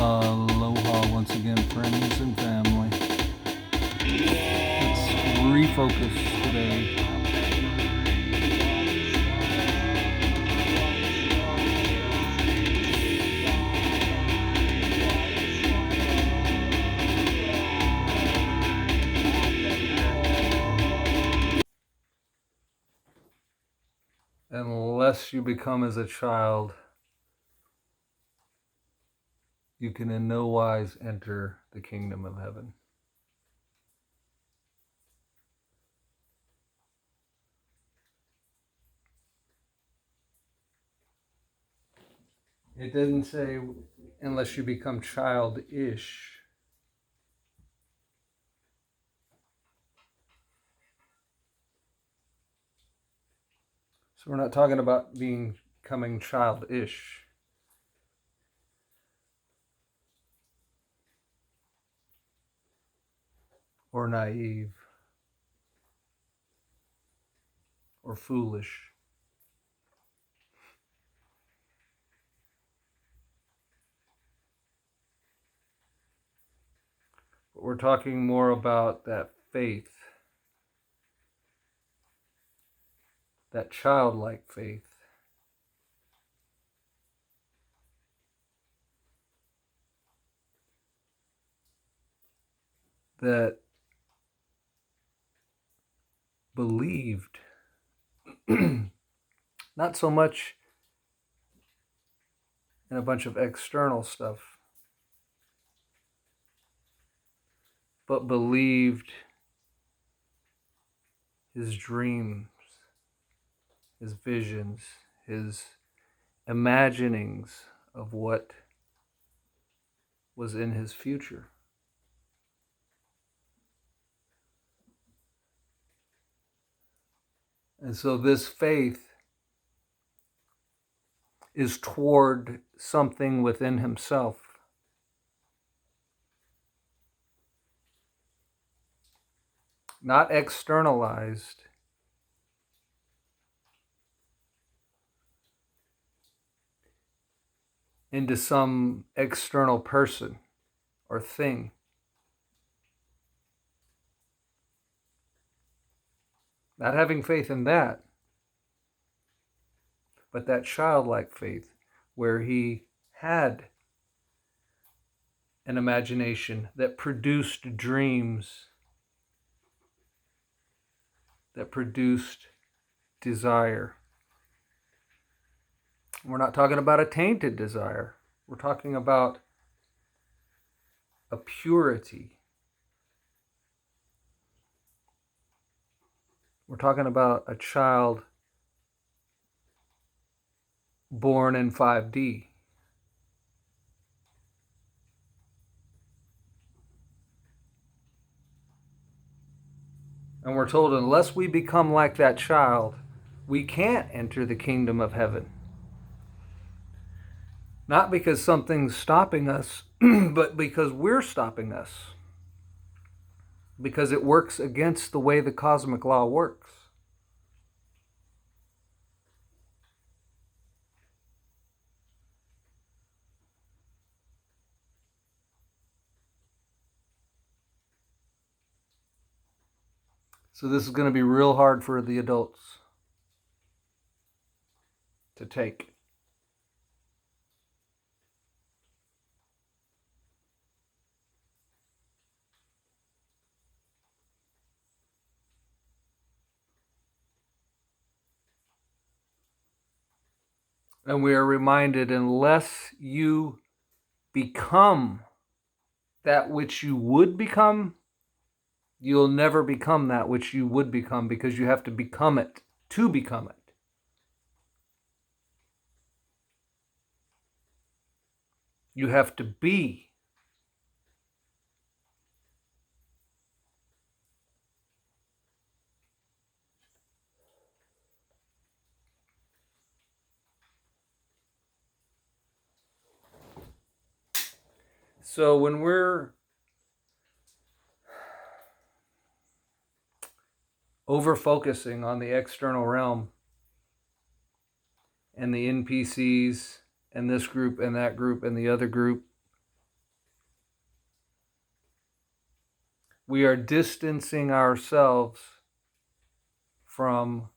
Aloha once again, friends and family. Let's refocus today. Unless you become as a child, you can in no wise enter the kingdom of heaven. It doesn't say unless you become childish. So we're not talking about becoming childish. Or naive. Or foolish. But we're talking more about that faith. That childlike faith. That believed not so much in a bunch of external stuff, but believed his dreams, his visions, his imaginings of what was in his future. And so this faith is toward something within himself. Not externalized. Into some external person or thing. Not having faith in that, but that childlike faith where he had an imagination that produced dreams, that produced desire. We're not talking about a tainted desire. We're talking about a purity. We're talking about a child born in 5D. And we're told unless we become like that child, we can't enter the kingdom of heaven. Not because something's stopping us, but because we're stopping us. Because it works against the way the cosmic law works. So this is going to be real hard for the adults to take. And we are reminded, unless you become that which you would become, you'll never become that which you would become, because you have to become it to become it. You have to be. So when we're over-focusing on the external realm and the NPCs and this group and that group and the other group, We are distancing ourselves from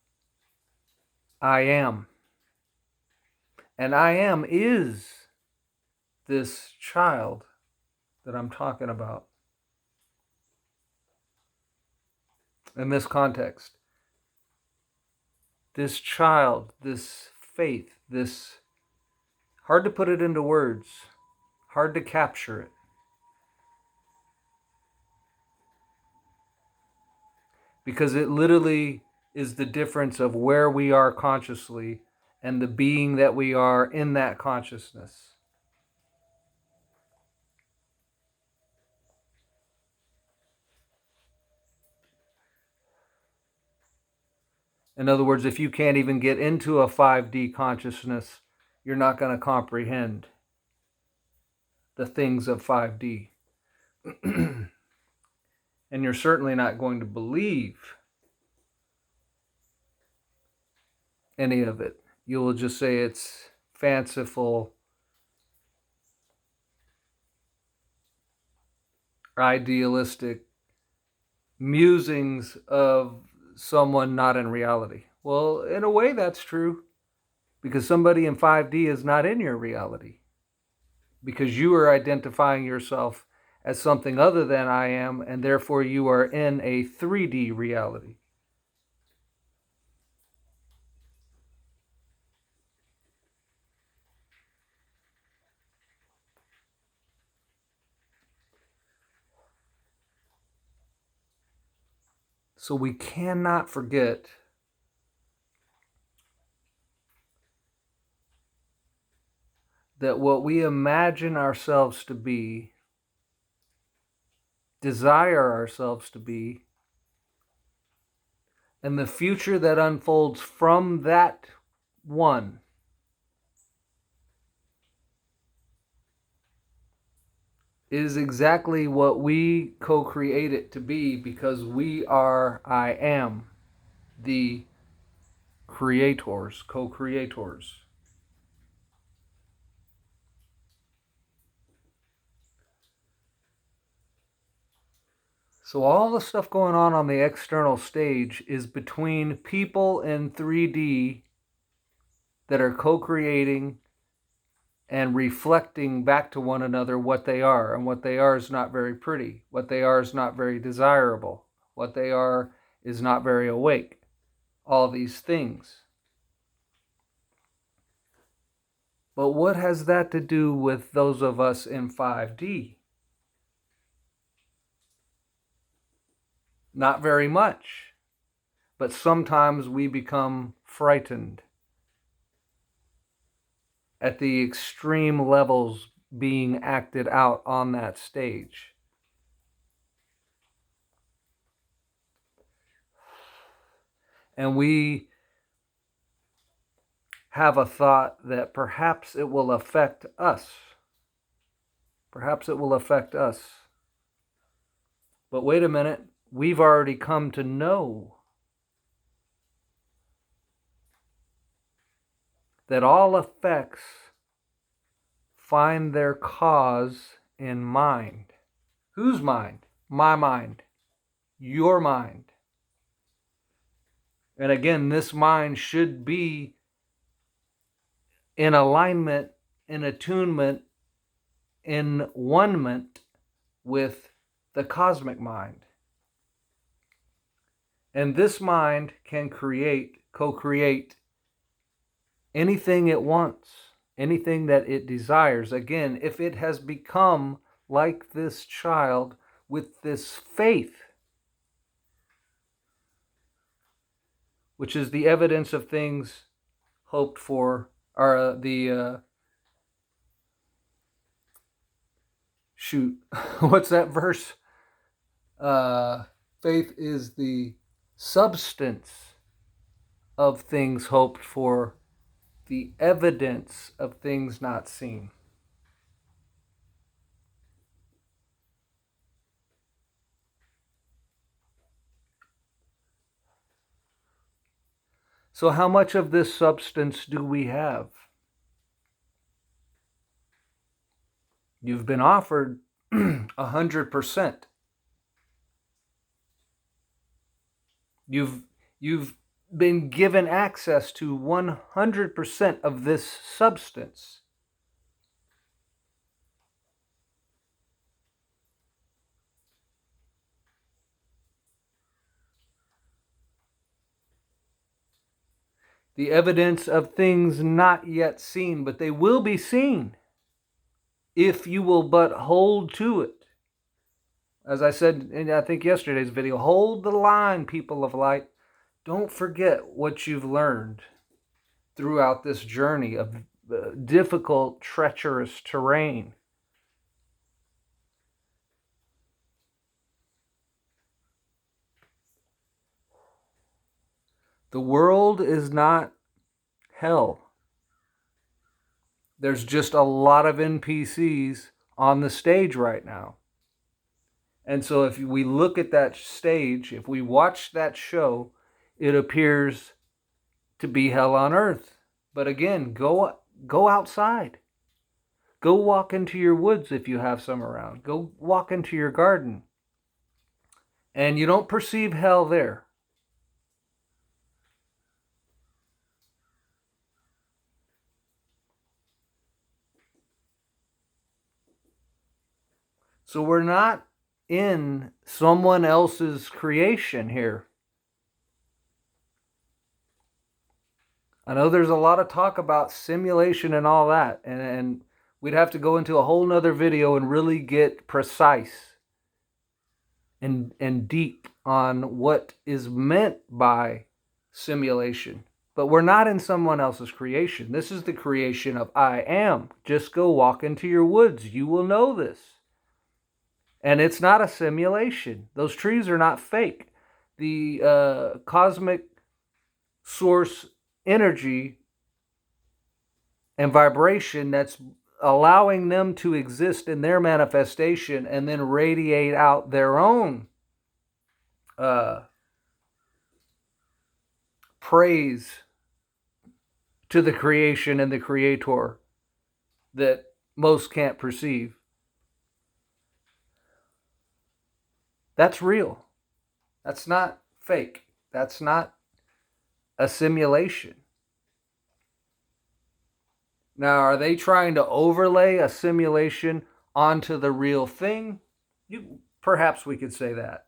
I am. And I am is this child that I'm talking about in this context. This child, this faith, this, hard to put it into words, hard to capture it. Because it literally is the difference of where we are consciously and the being that we are in that consciousness. In other words, if you can't even get into a 5D consciousness, you're not going to comprehend the things of 5D. And you're certainly not going to believe any of it. You will just say it's fanciful, idealistic musings of someone not in reality. Well, in a way, that's true, because somebody in 5D is not in your reality, because you are identifying yourself as something other than I am, and therefore you are in a 3D reality. So we cannot forget that what we imagine ourselves to be, desire ourselves to be, and the future that unfolds from that one is exactly what we co-create it to be, because we are I am, the creators, co-creators. So all the stuff going on the external stage is between people in 3D that are co-creating and reflecting back to one another what they are. And what they are is not very pretty. What they are is not very desirable. What they are is not very awake. All these things. But what has that to do with those of us in 5D? Not very much. But sometimes we become frightened at the extreme levels being acted out on that stage. And we have a thought that perhaps it will affect us. Perhaps it will affect us. But wait a minute, we've already come to know that all effects find their cause in mind. Whose mind? My mind. Your mind. And again, this mind should be in alignment, in attunement, in one-ment with the cosmic mind. And this mind can co-create anything it wants, anything that it desires. Again, if it has become like this child with this faith, which is the evidence of things hoped for, or what's that verse? Faith is the substance of things hoped for, the evidence of things not seen. So how much of this substance do we have? You've been offered 100%. You've been given access to 100% of this substance. The evidence of things not yet seen, but they will be seen if you will but hold to it. As I said in, I think, yesterday's video, hold the line, people of light. Don't forget what you've learned throughout this journey of difficult, treacherous terrain. The world is not hell. There's just a lot of NPCs on the stage right now. And so if we look at that stage, if we watch that show, it appears to be hell on earth. But again, go outside. Go walk into your woods if you have some around. Go walk into your garden. And you don't perceive hell there. So we're not in someone else's creation here. I know there's a lot of talk about simulation and all that, and we'd have to go into a whole nother video and really get precise and deep on what is meant by simulation. But we're not in someone else's creation. This is the creation of I am. Just go walk into your woods. You will know this. And it's not a simulation. Those trees are not fake. The cosmic source energy and vibration that's allowing them to exist in their manifestation and then radiate out their own praise to the creation and the creator that most can't perceive. That's real. That's not fake. That's not a simulation. Now, are they trying to overlay a simulation onto the real thing? Perhaps we could say that.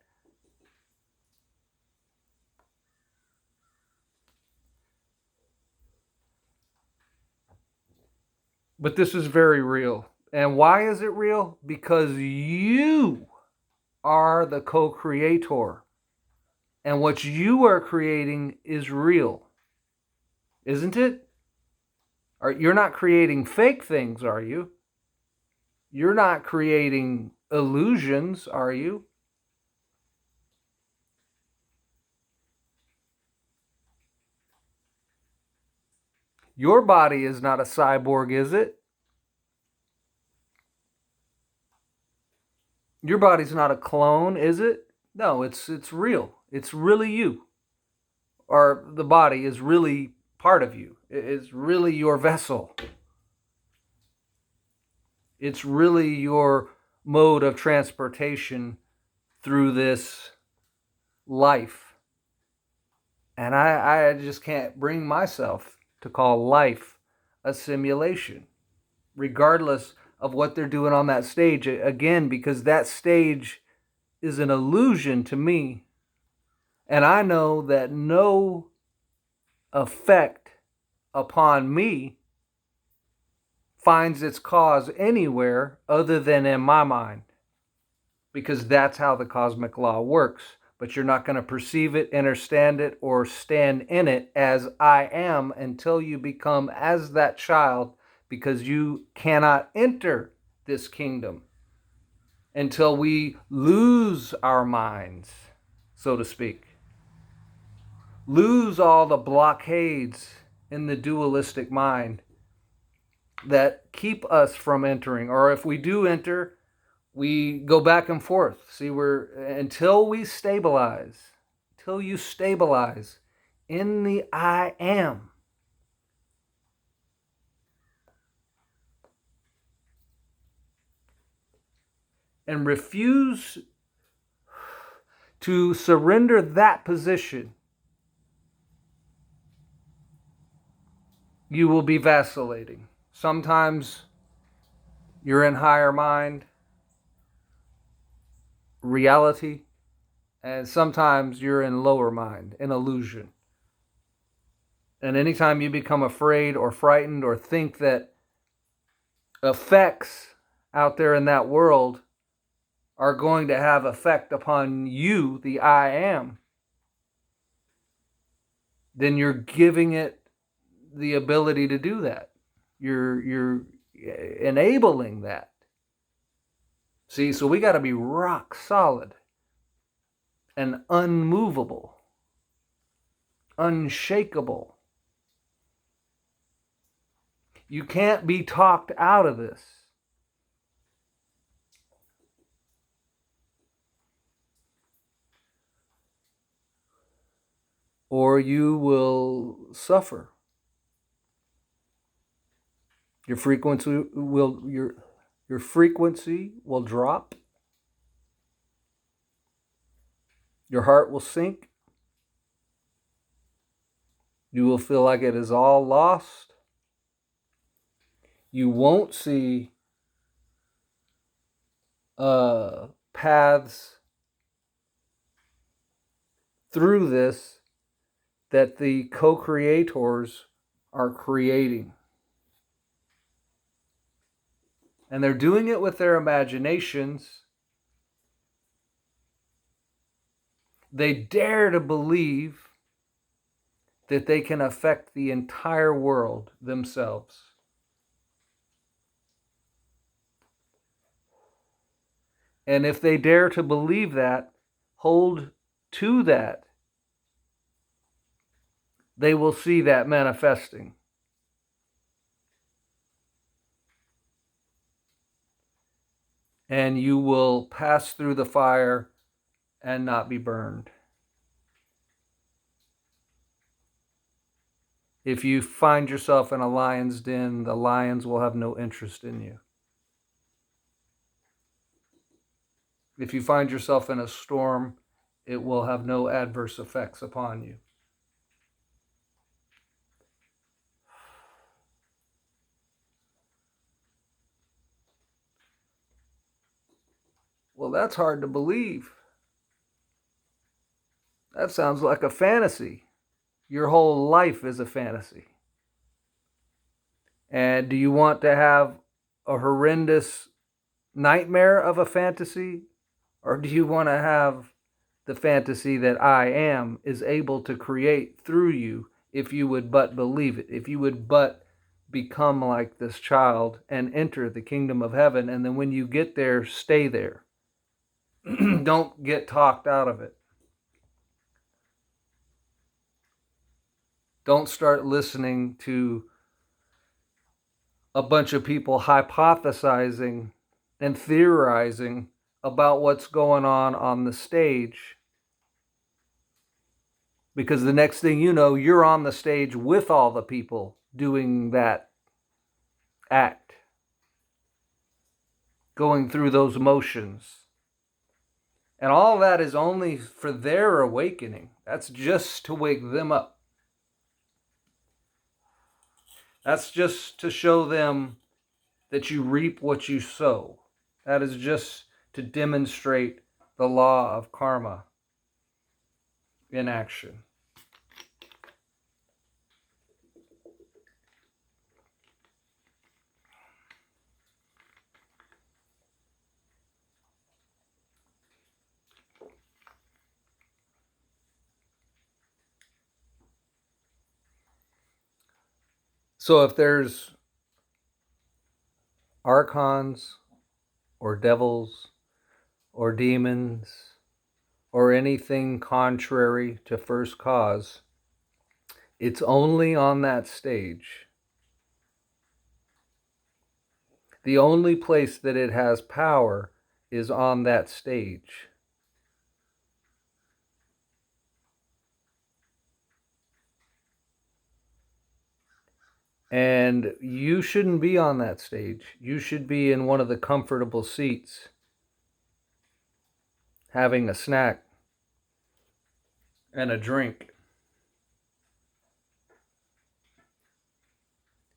But this is very real. And why is it real? Because you are the co-creator. And what you are creating is real. Isn't it? You're not creating fake things, are you? You're not creating illusions, are you? Your body is not a cyborg, is it? Your body's not a clone, is it? No, it's real. It's really you. Or the body is really part of you. It's really your vessel. It's really your mode of transportation through this life. And I just can't bring myself to call life a simulation, regardless of what they're doing on that stage. Again, because that stage is an illusion to me. And I know that no effect upon me finds its cause anywhere other than in my mind, because that's how the cosmic law works. But you're not going to perceive it, understand it, or stand in it as I am until you become as that child, because you cannot enter this kingdom until we lose our minds, so to speak. Lose all the blockades in the dualistic mind that keep us from entering. Or if we do enter, we go back and forth. See, until we stabilize, until you stabilize in the I am. And refuse to surrender that position, you will be vacillating. Sometimes you're in higher mind, reality, and sometimes you're in lower mind, an illusion. And anytime you become afraid or frightened or think that effects out there in that world are going to have effect upon you, the I am, then you're giving it the ability to do that. You're enabling that. See, so we got to be rock solid and unmovable, unshakable. You can't be talked out of this. Or you will suffer. Your frequency will drop. Your heart will sink. You will feel like it is all lost. You won't see paths through this that the co-creators are creating. And they're doing it with their imaginations. They dare to believe that they can affect the entire world themselves. And if they dare to believe that, hold to that, they will see that manifesting. And you will pass through the fire and not be burned. If you find yourself in a lion's den, the lions will have no interest in you. If you find yourself in a storm, it will have no adverse effects upon you. Well, that's hard to believe. That sounds like a fantasy. Your whole life is a fantasy. And do you want to have a horrendous nightmare of a fantasy? Or do you want to have the fantasy that I am is able to create through you if you would but believe it, if you would but become like this child and enter the kingdom of heaven, and then when you get there, stay there. Don't get talked out of it. Don't start listening to a bunch of people hypothesizing and theorizing about what's going on the stage. Because the next thing you know, you're on the stage with all the people doing that act, going through those motions. And all that is only for their awakening. That's just to wake them up. That's just to show them that you reap what you sow. That is just to demonstrate the law of karma in action. So if there's archons or devils or demons or anything contrary to first cause, it's only on that stage. The only place that it has power is on that stage. And you shouldn't be on that stage. You should be in one of the comfortable seats, having a snack, and a drink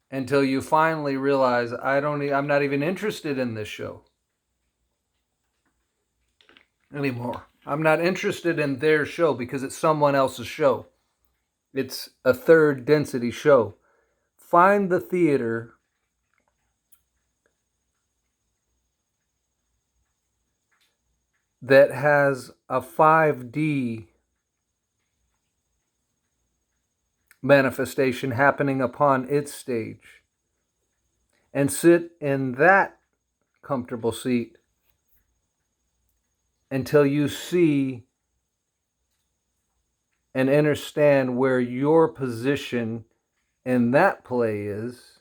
until you finally realize I'm not even interested in this show anymore. I'm not interested in their show because it's someone else's show. It's a third density show. Find the theater that has a 5D manifestation happening upon its stage and sit in that comfortable seat until you see and understand where your position in that play is,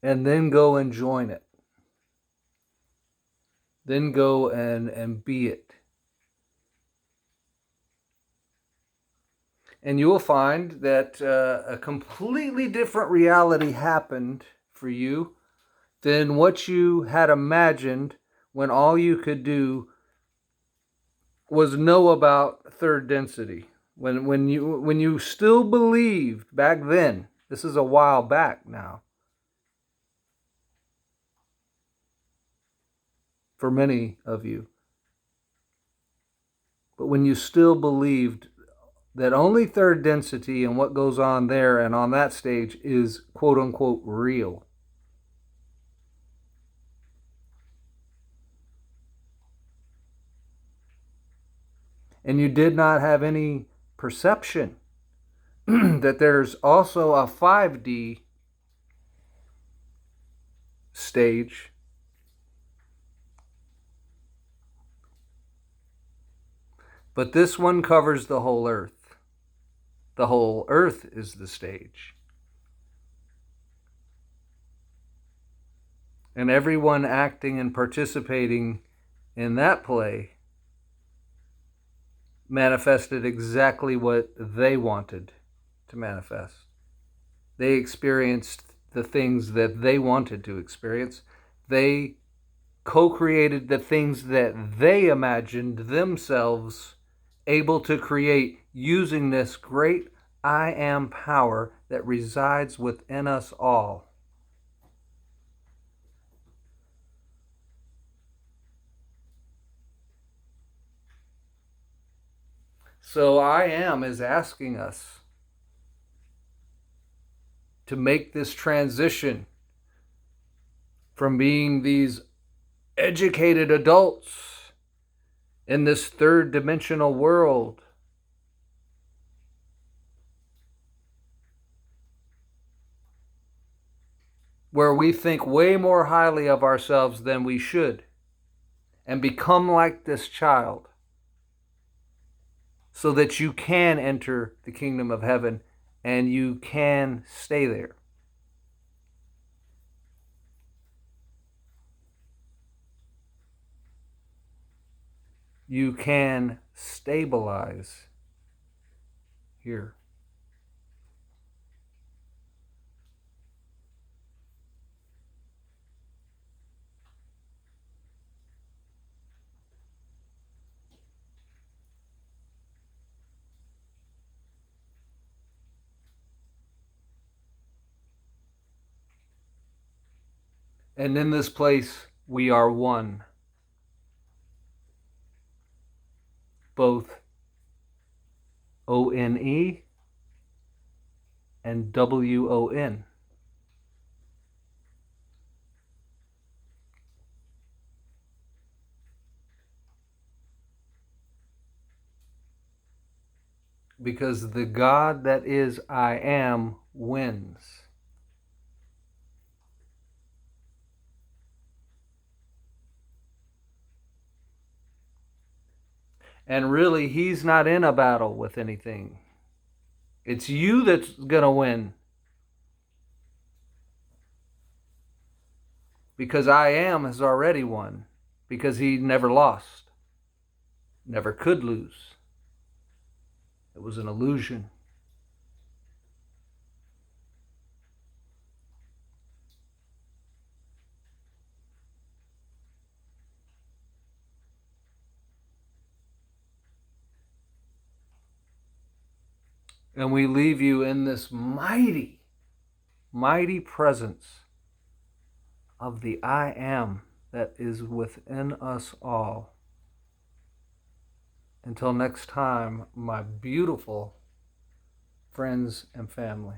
and then go and join it. Then go and be it. And you will find that a completely different reality happened for you than what you had imagined when all you could do was know about third density. When you still believed back then, this is a while back now, for many of you, but when you still believed that only third density and what goes on there and on that stage is quote unquote real. And you did not have any perception that there's also a 5D stage but this one covers the whole earth. The whole earth is the stage. And everyone acting and participating in that play manifested exactly what they wanted to manifest. They experienced the things that they wanted to experience. They co-created the things that they imagined themselves able to create using this great I am power that resides within us all. So I am is asking us to make this transition from being these educated adults in this third dimensional world where we think way more highly of ourselves than we should and become like this child so that you can enter the kingdom of heaven and you can stay there. You can stabilize here. And in this place, we are one. Both O-N-E and W-O-N. Because the God that is I am wins. And really, he's not in a battle with anything. It's you that's going to win. Because I am has already won. Because he never lost. Never could lose. It was an illusion. And we leave you in this mighty, mighty presence of the I am that is within us all. Until next time, my beautiful friends and family.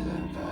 Jehovah.